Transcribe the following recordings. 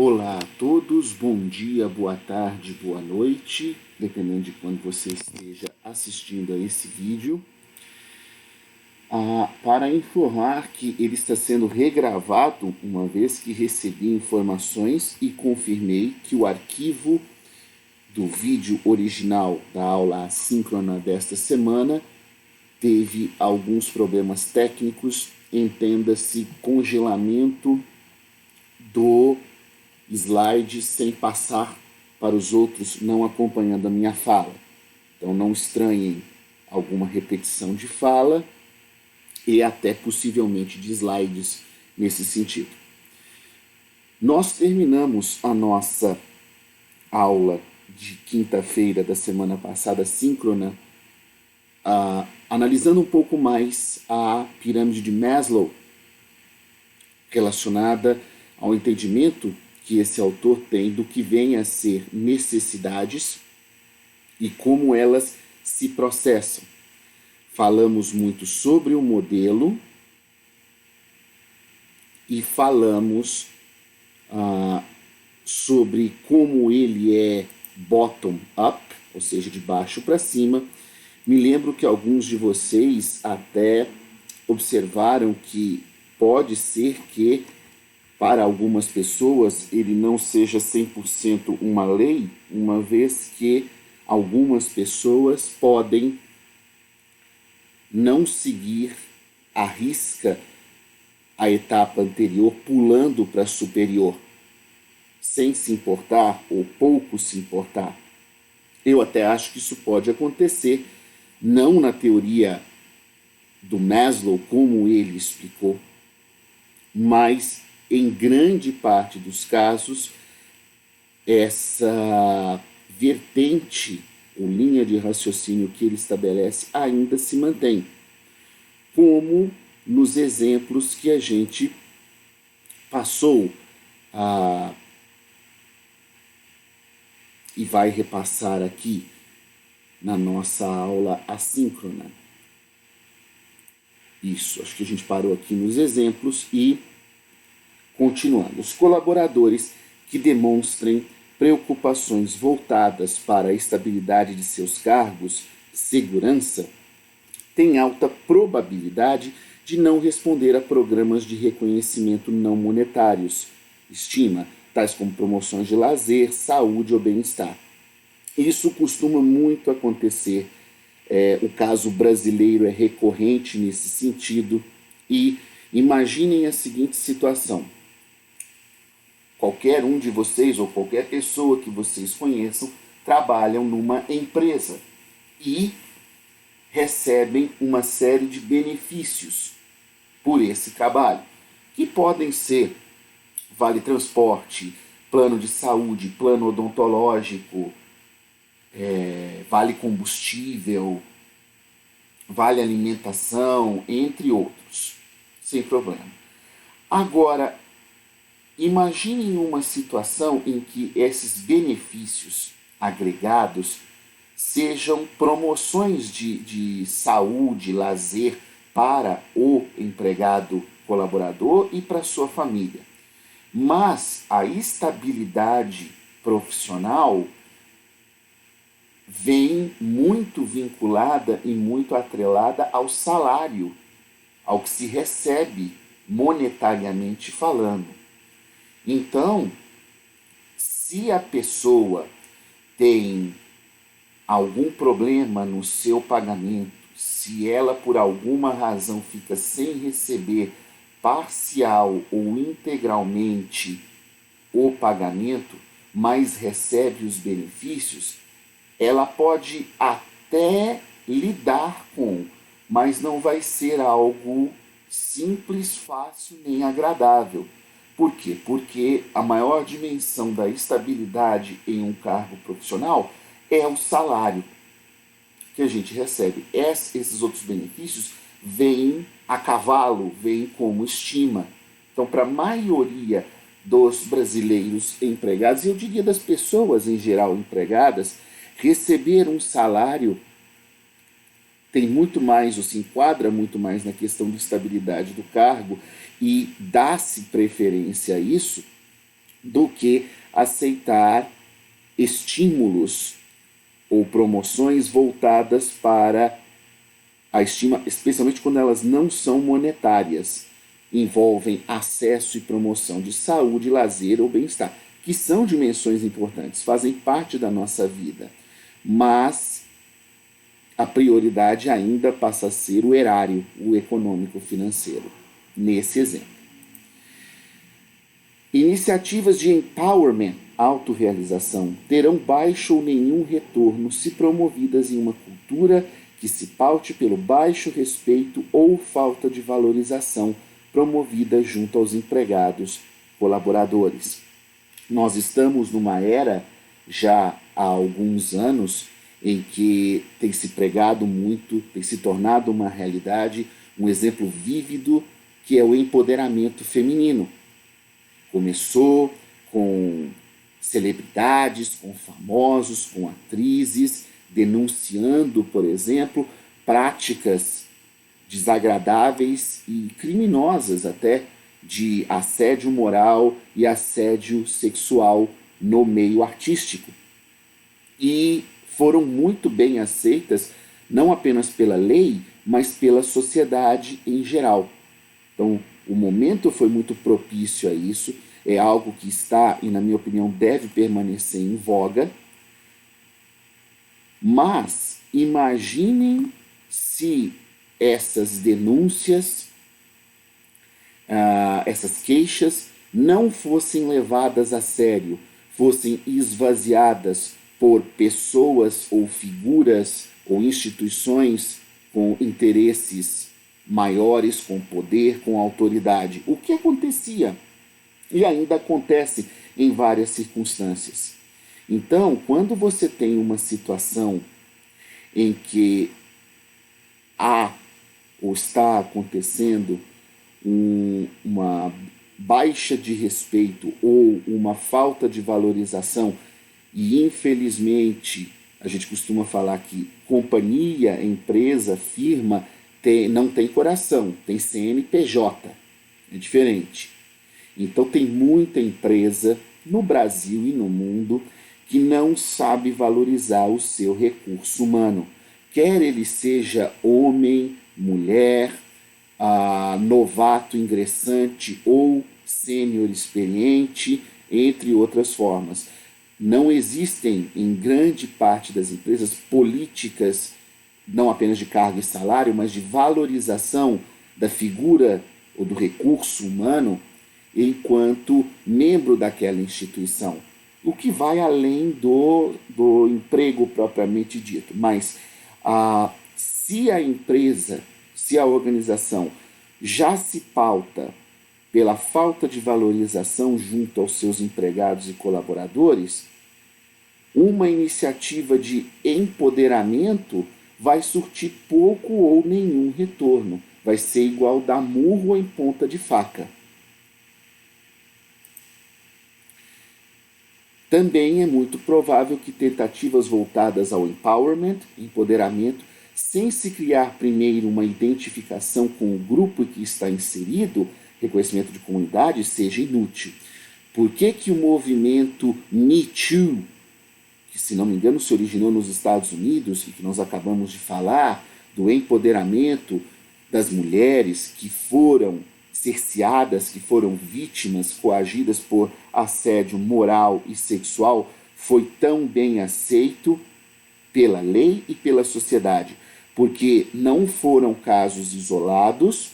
Olá a todos, bom dia, boa tarde, boa noite, dependendo de quando você esteja assistindo a esse vídeo. Para informar que ele está sendo regravado, uma vez que recebi informações e confirmei que o arquivo do vídeo original da aula assíncrona desta semana teve alguns problemas técnicos, entenda-se congelamento do slide sem passar para os outros, não acompanhando a minha fala. Então não estranhem alguma repetição de fala e até possivelmente de slides nesse sentido. Nós terminamos a nossa aula de quinta-feira da semana passada, síncrona, analisando um pouco mais a pirâmide de Maslow, relacionada ao entendimento que esse autor tem do que vem a ser necessidades e como elas se processam. Falamos muito sobre o modelo e falamos sobre como ele é bottom-up, ou seja, de baixo para cima. Me lembro que alguns de vocês até observaram que pode ser que para algumas pessoas ele não seja 100% uma lei, uma vez que algumas pessoas podem não seguir à risca a etapa anterior, pulando para a superior, sem se importar ou pouco se importar. Eu até acho que isso pode acontecer, não na teoria do Maslow, como ele explicou, mas em grande parte dos casos, essa vertente ou linha de raciocínio que ele estabelece ainda se mantém, como nos exemplos que a gente passou e vai repassar aqui na nossa aula assíncrona. Isso, acho que a gente parou aqui nos exemplos e continuando. Os colaboradores que demonstrem preocupações voltadas para a estabilidade de seus cargos, segurança, têm alta probabilidade de não responder a programas de reconhecimento não monetários, estima, tais como promoções de lazer, saúde ou bem-estar. Isso costuma muito acontecer. O caso brasileiro é recorrente nesse sentido. E imaginem a seguinte situação. Qualquer um de vocês ou qualquer pessoa que vocês conheçam trabalham numa empresa e recebem uma série de benefícios por esse trabalho, que podem ser vale transporte, plano de saúde, plano odontológico, vale combustível, vale alimentação, entre outros, sem problema. Agora, imagine uma situação em que esses benefícios agregados sejam promoções de saúde, lazer para o empregado colaborador e para sua família. Mas a estabilidade profissional vem muito vinculada e muito atrelada ao salário, ao que se recebe monetariamente falando. Então, se a pessoa tem algum problema no seu pagamento, se ela por alguma razão fica sem receber parcial ou integralmente o pagamento, mas recebe os benefícios, ela pode até lidar com, mas não vai ser algo simples, fácil nem agradável. Por quê? Porque a maior dimensão da estabilidade em um cargo profissional é o salário que a gente recebe. Esses outros benefícios vêm a cavalo, vêm como estima. Então, para a maioria dos brasileiros empregados, e eu diria das pessoas em geral empregadas, receber um salário tem muito mais, ou se enquadra muito mais na questão de estabilidade do cargo e dá-se preferência a isso do que aceitar estímulos ou promoções voltadas para a estima, especialmente quando elas não são monetárias, envolvem acesso e promoção de saúde, lazer ou bem-estar, que são dimensões importantes, fazem parte da nossa vida, mas a prioridade ainda passa a ser o erário, o econômico-financeiro, nesse exemplo. Iniciativas de empowerment, autorrealização, terão baixo ou nenhum retorno se promovidas em uma cultura que se paute pelo baixo respeito ou falta de valorização promovida junto aos empregados, colaboradores. Nós estamos numa era, já há alguns anos, em que tem se pregado muito, tem se tornado uma realidade, um exemplo vívido, que é o empoderamento feminino. Começou com celebridades, com famosos, com atrizes, denunciando, por exemplo, práticas desagradáveis e criminosas até de assédio moral e assédio sexual no meio artístico. E foram muito bem aceitas, não apenas pela lei, mas pela sociedade em geral. Então, o momento foi muito propício a isso, é algo que está, e na minha opinião deve permanecer em voga, mas imaginem se essas denúncias, essas queixas não fossem levadas a sério, fossem esvaziadas por pessoas ou figuras ou instituições com interesses maiores, com poder, com autoridade. O que acontecia? E ainda acontece em várias circunstâncias. Então, quando você tem uma situação em que há ou está acontecendo uma baixa de respeito ou uma falta de valorização, e infelizmente a gente costuma falar que companhia, empresa, firma não tem coração, tem CNPJ, é diferente. Então tem muita empresa no Brasil e no mundo que não sabe valorizar o seu recurso humano, quer ele seja homem, mulher, novato ingressante ou sênior experiente, entre outras formas. Não existem, em grande parte das empresas, políticas, não apenas de cargo e salário, mas de valorização da figura ou do recurso humano enquanto membro daquela instituição. O que vai além do emprego propriamente dito. Mas se a empresa, se a organização já se pauta pela falta de valorização junto aos seus empregados e colaboradores, uma iniciativa de empoderamento vai surtir pouco ou nenhum retorno. Vai ser igual dar murro em ponta de faca. Também é muito provável que tentativas voltadas ao empoderamento, sem se criar primeiro uma identificação com o grupo que está inserido, reconhecimento de comunidade, seja inútil. Por que o movimento Me Too, que se não me engano se originou nos Estados Unidos e que nós acabamos de falar, do empoderamento das mulheres que foram cerceadas, que foram vítimas, coagidas por assédio moral e sexual, foi tão bem aceito pela lei e pela sociedade? Porque não foram casos isolados,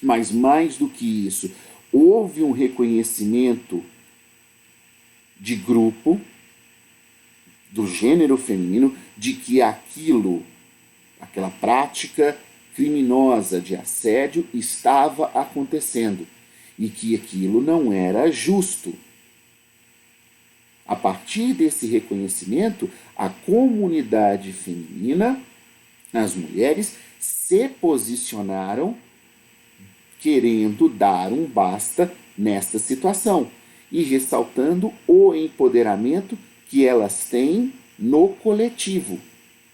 mas mais do que isso, houve um reconhecimento de grupo, do gênero feminino, de que aquela prática criminosa de assédio estava acontecendo e que aquilo não era justo. A partir desse reconhecimento, a comunidade feminina, as mulheres, se posicionaram querendo dar um basta nesta situação e ressaltando o empoderamento que elas têm no coletivo.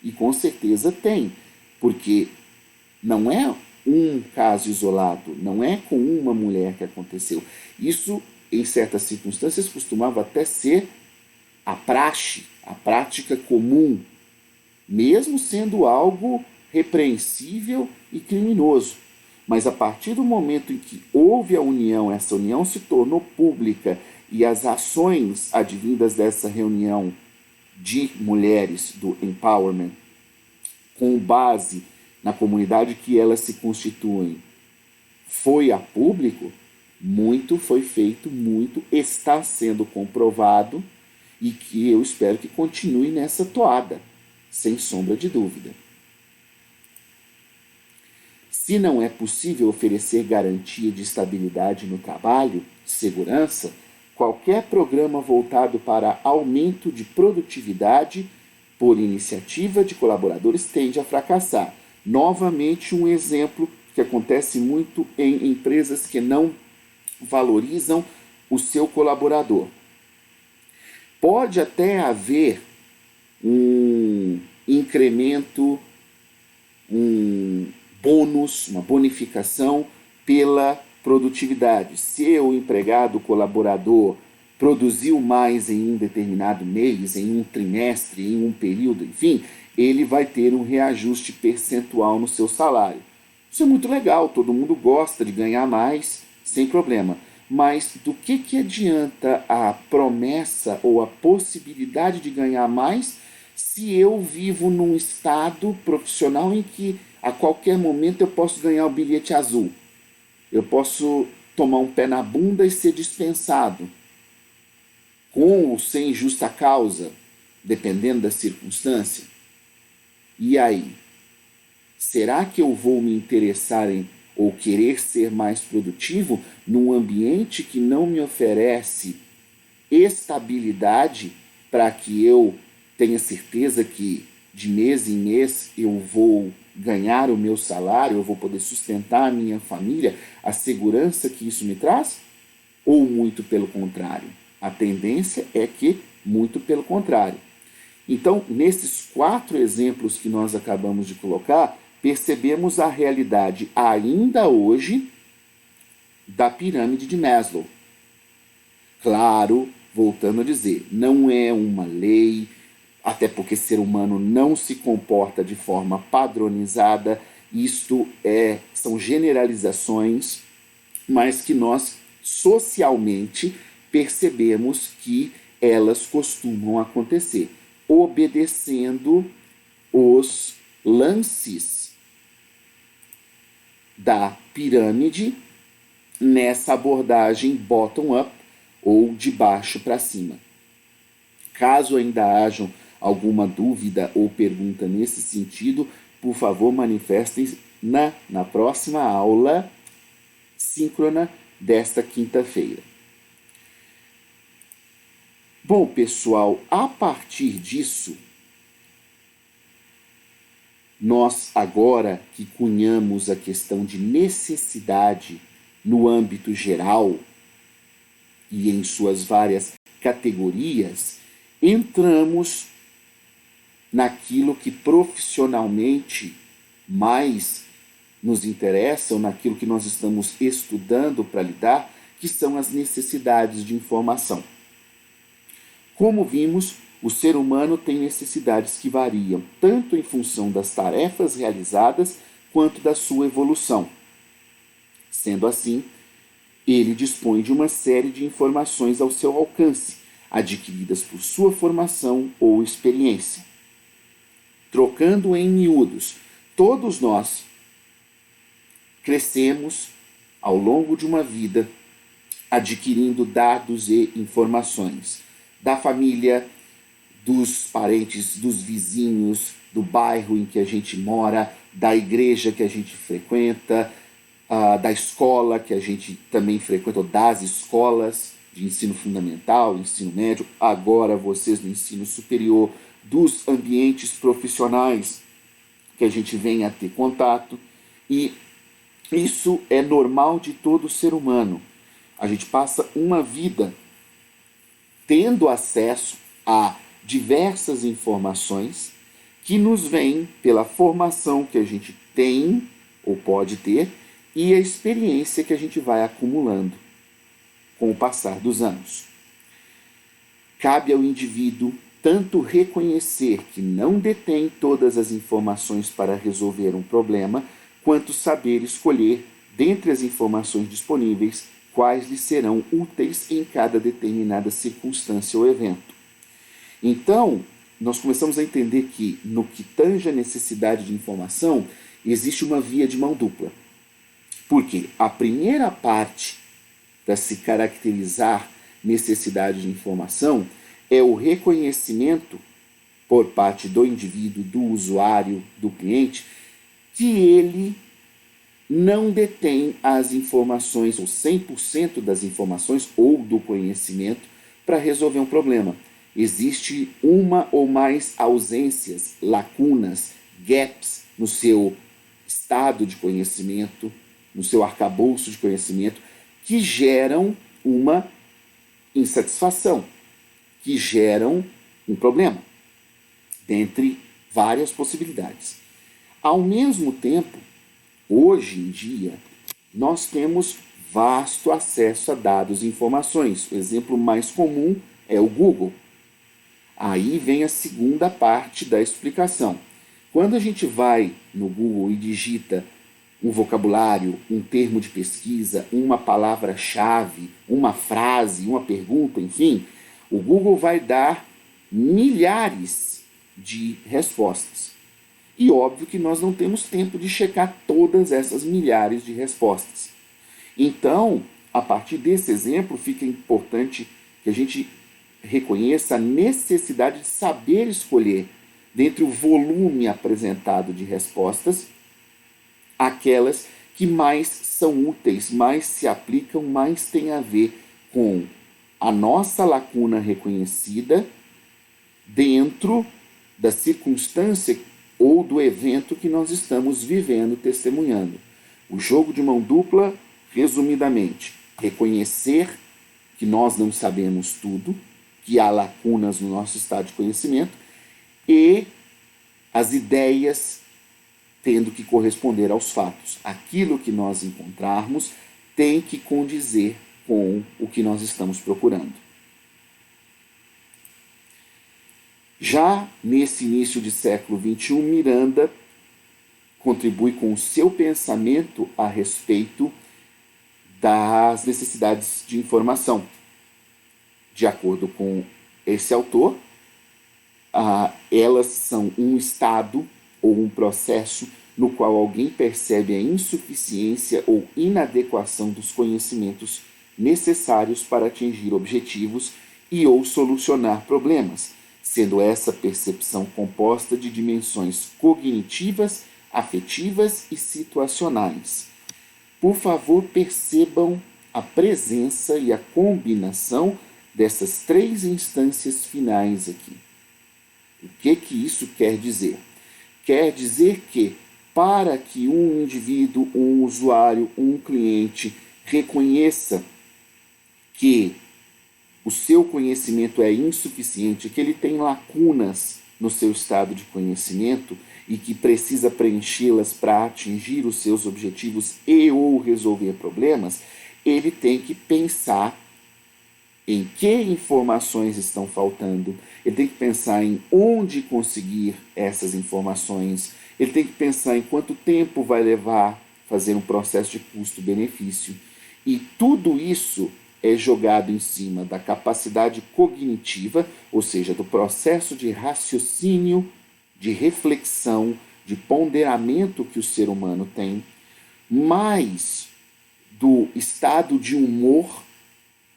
E com certeza tem, porque não é um caso isolado, não é com uma mulher que aconteceu. Isso em certas circunstâncias, costumava até ser a praxe, a prática comum, mesmo sendo algo repreensível e criminoso. Mas a partir do momento em que houve a união, essa união se tornou pública e as ações advindas dessa reunião de mulheres do empowerment, com base na comunidade que elas se constituem, foi a público, muito foi feito, muito está sendo comprovado e que eu espero que continue nessa toada, sem sombra de dúvida. Se não é possível oferecer garantia de estabilidade no trabalho, segurança, qualquer programa voltado para aumento de produtividade por iniciativa de colaboradores tende a fracassar. Novamente, um exemplo que acontece muito em empresas que não valorizam o seu colaborador. Pode até haver um incremento, um bônus, uma bonificação pela produtividade. Se o empregado, o colaborador, produziu mais em um determinado mês, em um trimestre, em um período, enfim, ele vai ter um reajuste percentual no seu salário. Isso é muito legal, todo mundo gosta de ganhar mais, sem problema. Mas do que adianta a promessa ou a possibilidade de ganhar mais se eu vivo num estado profissional em que a qualquer momento eu posso ganhar o bilhete azul? Eu posso tomar um pé na bunda e ser dispensado, com ou sem justa causa, dependendo da circunstância. E aí? Será que eu vou me interessar em ou querer ser mais produtivo num ambiente que não me oferece estabilidade para que eu tenha certeza que de mês em mês eu vou ganhar o meu salário, eu vou poder sustentar a minha família, a segurança que isso me traz? Ou muito pelo contrário? A tendência é que muito pelo contrário. Então, nesses 4 exemplos que nós acabamos de colocar, percebemos a realidade ainda hoje da pirâmide de Maslow. Claro, voltando a dizer, não é uma lei, até porque ser humano não se comporta de forma padronizada, isto são generalizações, mas que nós socialmente percebemos que elas costumam acontecer, obedecendo os lances da pirâmide nessa abordagem bottom-up ou de baixo para cima. Caso ainda hajam alguma dúvida ou pergunta nesse sentido, por favor, manifestem na próxima aula síncrona desta quinta-feira. Bom, pessoal, a partir disso, nós agora que cunhamos a questão de necessidade no âmbito geral e em suas várias categorias, entramos naquilo que profissionalmente mais nos interessa, ou naquilo que nós estamos estudando para lidar, que são as necessidades de informação. Como vimos, o ser humano tem necessidades que variam tanto em função das tarefas realizadas quanto da sua evolução. Sendo assim, ele dispõe de uma série de informações ao seu alcance, adquiridas por sua formação ou experiência. Trocando em miúdos, todos nós crescemos ao longo de uma vida adquirindo dados e informações da família, dos parentes, dos vizinhos, do bairro em que a gente mora, da igreja que a gente frequenta, da escola que a gente também frequenta, ou das escolas de ensino fundamental, ensino médio, agora vocês no ensino superior, dos ambientes profissionais que a gente vem a ter contato, e isso é normal de todo ser humano. A gente passa uma vida tendo acesso a diversas informações que nos vêm pela formação que a gente tem ou pode ter e a experiência que a gente vai acumulando com o passar dos anos. Cabe ao indivíduo tanto reconhecer que não detém todas as informações para resolver um problema, quanto saber escolher, dentre as informações disponíveis, quais lhe serão úteis em cada determinada circunstância ou evento. Então, nós começamos a entender que, no que tange a necessidade de informação, existe uma via de mão dupla. Porque a primeira parte para se caracterizar necessidade de informação é o reconhecimento por parte do indivíduo, do usuário, do cliente, que ele não detém as informações, ou 100% das informações ou do conhecimento para resolver um problema. Existe uma ou mais ausências, lacunas, gaps no seu estado de conhecimento, no seu arcabouço de conhecimento, que geram uma insatisfação, que geram um problema, dentre várias possibilidades. Ao mesmo tempo, hoje em dia, nós temos vasto acesso a dados e informações. O exemplo mais comum é o Google. Aí vem a segunda parte da explicação. Quando a gente vai no Google e digita um vocabulário, um termo de pesquisa, uma palavra-chave, uma frase, uma pergunta, enfim, o Google vai dar milhares de respostas. E óbvio que nós não temos tempo de checar todas essas milhares de respostas. Então, a partir desse exemplo, fica importante que a gente reconheça a necessidade de saber escolher, dentre o volume apresentado de respostas, aquelas que mais são úteis, mais se aplicam, mais têm a ver com a nossa lacuna reconhecida dentro da circunstância ou do evento que nós estamos vivendo, testemunhando. O jogo de mão dupla, resumidamente, reconhecer que nós não sabemos tudo, que há lacunas no nosso estado de conhecimento, e as ideias tendo que corresponder aos fatos. Aquilo que nós encontrarmos tem que condizer com o que nós estamos procurando. Já nesse início de século XXI, Miranda contribui com o seu pensamento a respeito das necessidades de informação. De acordo com esse autor, elas são um estado ou um processo no qual alguém percebe a insuficiência ou inadequação dos conhecimentos necessários para atingir objetivos e ou solucionar problemas, sendo essa percepção composta de dimensões cognitivas, afetivas e situacionais. Por favor, percebam a presença e a combinação dessas três instâncias finais aqui. O que isso quer dizer? Quer dizer que, para que um indivíduo, um usuário, um cliente reconheça que o seu conhecimento é insuficiente, que ele tem lacunas no seu estado de conhecimento e que precisa preenchê-las para atingir os seus objetivos e ou resolver problemas, ele tem que pensar em que informações estão faltando, ele tem que pensar em onde conseguir essas informações, ele tem que pensar em quanto tempo vai levar fazer um processo de custo-benefício. E tudo isso é jogado em cima da capacidade cognitiva, ou seja, do processo de raciocínio, de reflexão, de ponderamento que o ser humano tem, mais do estado de humor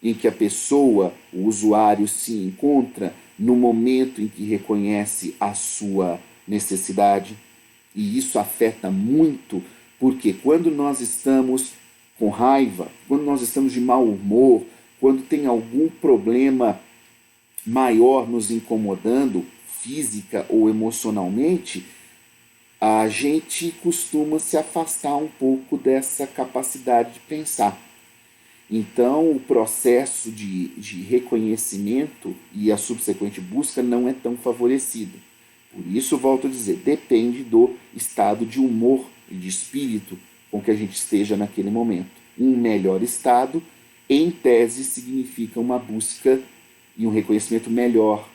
em que a pessoa, o usuário, se encontra no momento em que reconhece a sua necessidade. E isso afeta muito, porque quando nós estamos com raiva, quando nós estamos de mau humor, quando tem algum problema maior nos incomodando, física ou emocionalmente, a gente costuma se afastar um pouco dessa capacidade de pensar. Então, o processo de reconhecimento e a subsequente busca não é tão favorecido. Por isso, volto a dizer, depende do estado de humor e de espírito com que a gente esteja naquele momento. Um melhor estado em tese significa uma busca e um reconhecimento melhor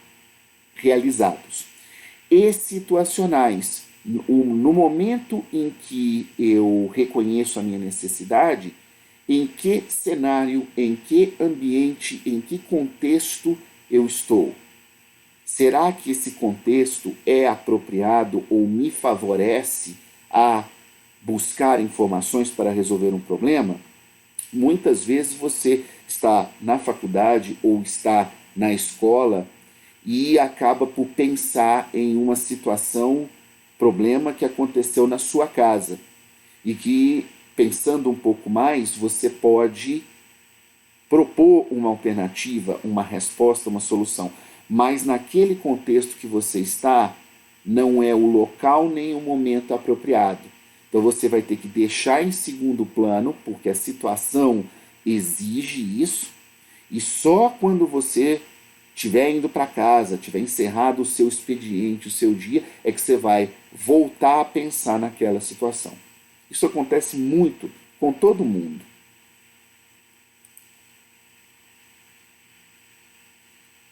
realizados. E situacionais, no momento em que eu reconheço a minha necessidade, em que cenário, em que ambiente, em que contexto eu estou? Será que esse contexto é apropriado ou me favorece a buscar informações para resolver um problema? Muitas vezes você está na faculdade ou está na escola e acaba por pensar em uma situação, problema que aconteceu na sua casa e que, pensando um pouco mais, você pode propor uma alternativa, uma resposta, uma solução, mas naquele contexto que você está, não é o local nem o momento apropriado. Então você vai ter que deixar em segundo plano, porque a situação exige isso, e só quando você estiver indo para casa, tiver encerrado o seu expediente, o seu dia, é que você vai voltar a pensar naquela situação. Isso acontece muito com todo mundo.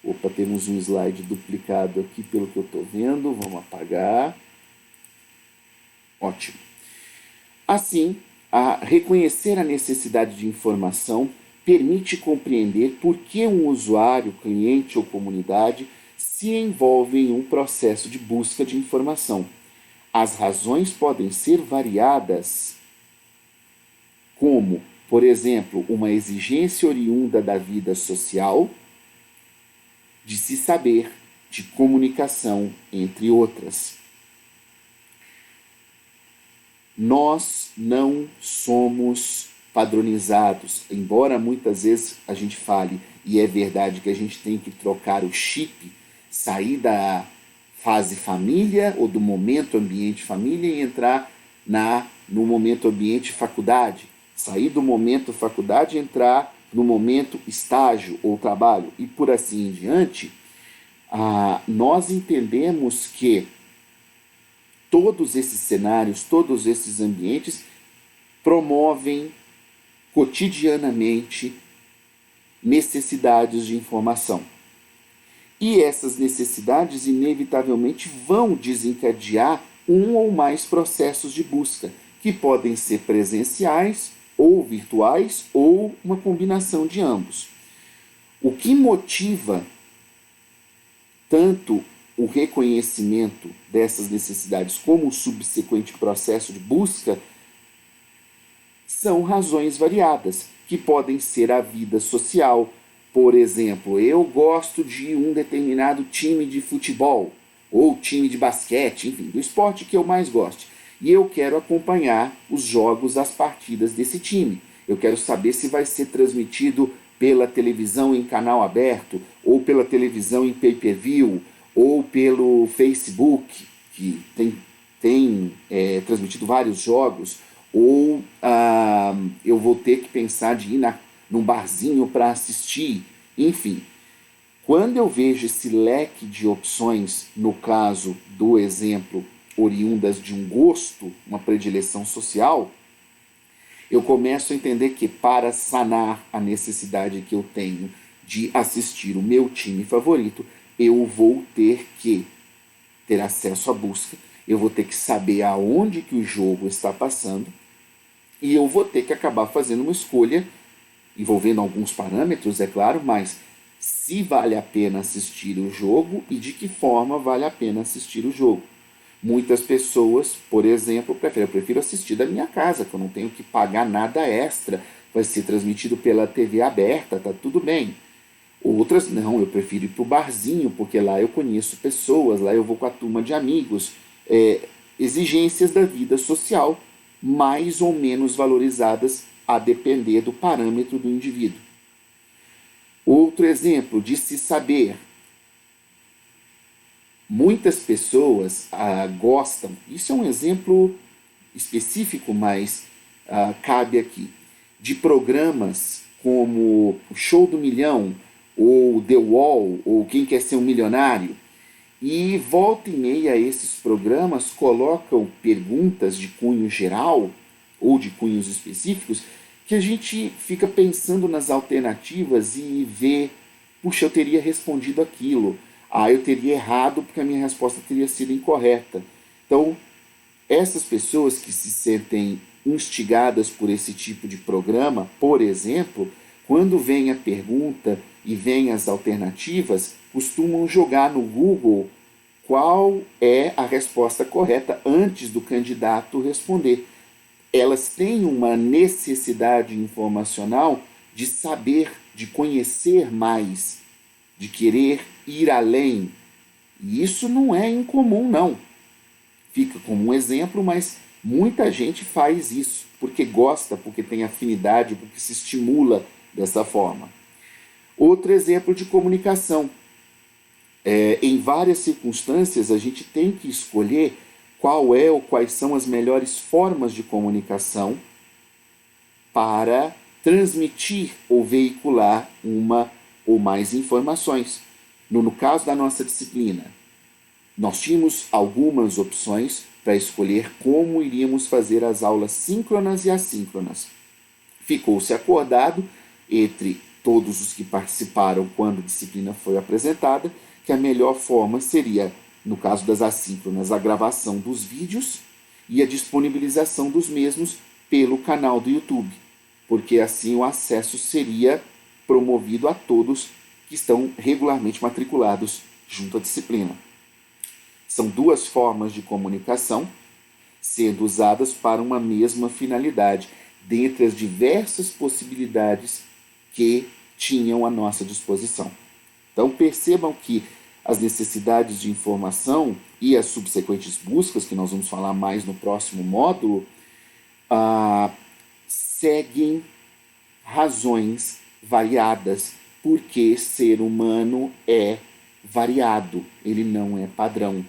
Opa, temos um slide duplicado aqui pelo que eu estou vendo. Vamos apagar. Ótimo. Assim, reconhecer a necessidade de informação permite compreender por que um usuário, cliente ou comunidade se envolve em um processo de busca de informação. As razões podem ser variadas, como, por exemplo, uma exigência oriunda da vida social, de se saber, de comunicação, entre outras. Nós não somos padronizados, embora muitas vezes a gente fale, e é verdade que a gente tem que trocar o chip, sair da fase família ou do momento ambiente família e entrar no momento ambiente faculdade, sair do momento faculdade e entrar no momento estágio ou trabalho e por assim em diante. Nós entendemos que todos esses cenários, todos esses ambientes promovem cotidianamente necessidades de informação. E essas necessidades inevitavelmente vão desencadear um ou mais processos de busca, que podem ser presenciais ou virtuais ou uma combinação de ambos. O que motiva tanto o reconhecimento dessas necessidades como o subsequente processo de busca são razões variadas, que podem ser a vida social. Por exemplo, eu gosto de um determinado time de futebol ou time de basquete, enfim, do esporte que eu mais gosto. E eu quero acompanhar os jogos, as partidas desse time. Eu quero saber se vai ser transmitido pela televisão em canal aberto, ou pela televisão em pay-per-view, ou pelo Facebook, que tem transmitido vários jogos, ou eu vou ter que pensar de ir num barzinho para assistir. Enfim, quando eu vejo esse leque de opções, no caso do exemplo, oriundas de um gosto, uma predileção social, eu começo a entender que para sanar a necessidade que eu tenho de assistir o meu time favorito, eu vou ter que ter acesso à busca, eu vou ter que saber aonde que o jogo está passando e eu vou ter que acabar fazendo uma escolha envolvendo alguns parâmetros, é claro, mas se vale a pena assistir o jogo e de que forma vale a pena assistir o jogo. Muitas pessoas, por exemplo, eu prefiro assistir da minha casa, que eu não tenho que pagar nada extra, vai ser transmitido pela TV aberta, tá tudo bem. Outras, não, eu prefiro ir para o barzinho, porque lá eu conheço pessoas, lá eu vou com a turma de amigos. Exigências da vida social, mais ou menos valorizadas a depender do parâmetro do indivíduo. Outro exemplo de se saber. Muitas pessoas gostam, isso é um exemplo específico, mas cabe aqui, de programas como o Show do Milhão, ou The Wall, ou Quem Quer Ser um Milionário. E volta e meia esses programas colocam perguntas de cunho geral, ou de cunhos específicos, que a gente fica pensando nas alternativas e vê, puxa, eu teria respondido aquilo, eu teria errado porque a minha resposta teria sido incorreta. Então, essas pessoas que se sentem instigadas por esse tipo de programa, por exemplo, quando vem a pergunta e vem as alternativas, costumam jogar no Google qual é a resposta correta antes do candidato responder. Elas têm uma necessidade informacional de saber, de conhecer mais, de querer ir além. E isso não é incomum, não. Fica como um exemplo, mas muita gente faz isso porque gosta, porque tem afinidade, porque se estimula dessa forma. Outro exemplo de comunicação. Em várias circunstâncias, a gente tem que escolher qual é ou quais são as melhores formas de comunicação para transmitir ou veicular uma ou mais informações. No caso da nossa disciplina, nós tínhamos algumas opções para escolher como iríamos fazer as aulas síncronas e assíncronas. Ficou-se acordado entre todos os que participaram quando a disciplina foi apresentada que a melhor forma seria, no caso das assíncronas, a gravação dos vídeos e a disponibilização dos mesmos pelo canal do YouTube, porque assim o acesso seria promovido a todos que estão regularmente matriculados junto à disciplina. São duas formas de comunicação sendo usadas para uma mesma finalidade, dentre as diversas possibilidades que tinham à nossa disposição. Então percebam que as necessidades de informação e as subsequentes buscas, que nós vamos falar mais no próximo módulo, seguem razões variadas, porque ser humano é variado, ele não é padrão.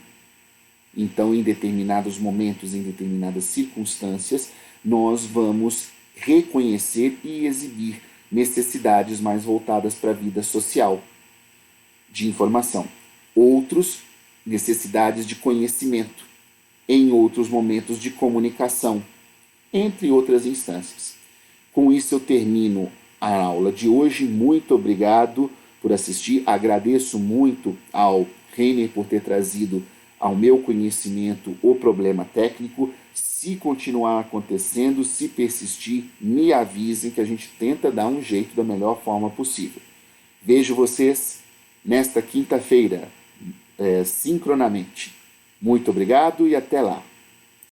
Então, em determinados momentos, em determinadas circunstâncias, nós vamos reconhecer e exibir necessidades mais voltadas para a vida social, de informação. Outros, necessidades de conhecimento. Em outros momentos, de comunicação, entre outras instâncias. Com isso, eu termino a aula de hoje. Muito obrigado por assistir. Agradeço muito ao Reiner por ter trazido ao meu conhecimento o problema técnico. Se continuar acontecendo, se persistir, me avisem que a gente tenta dar um jeito da melhor forma possível. Vejo vocês nesta quinta-feira, sincronamente. Muito obrigado e até lá.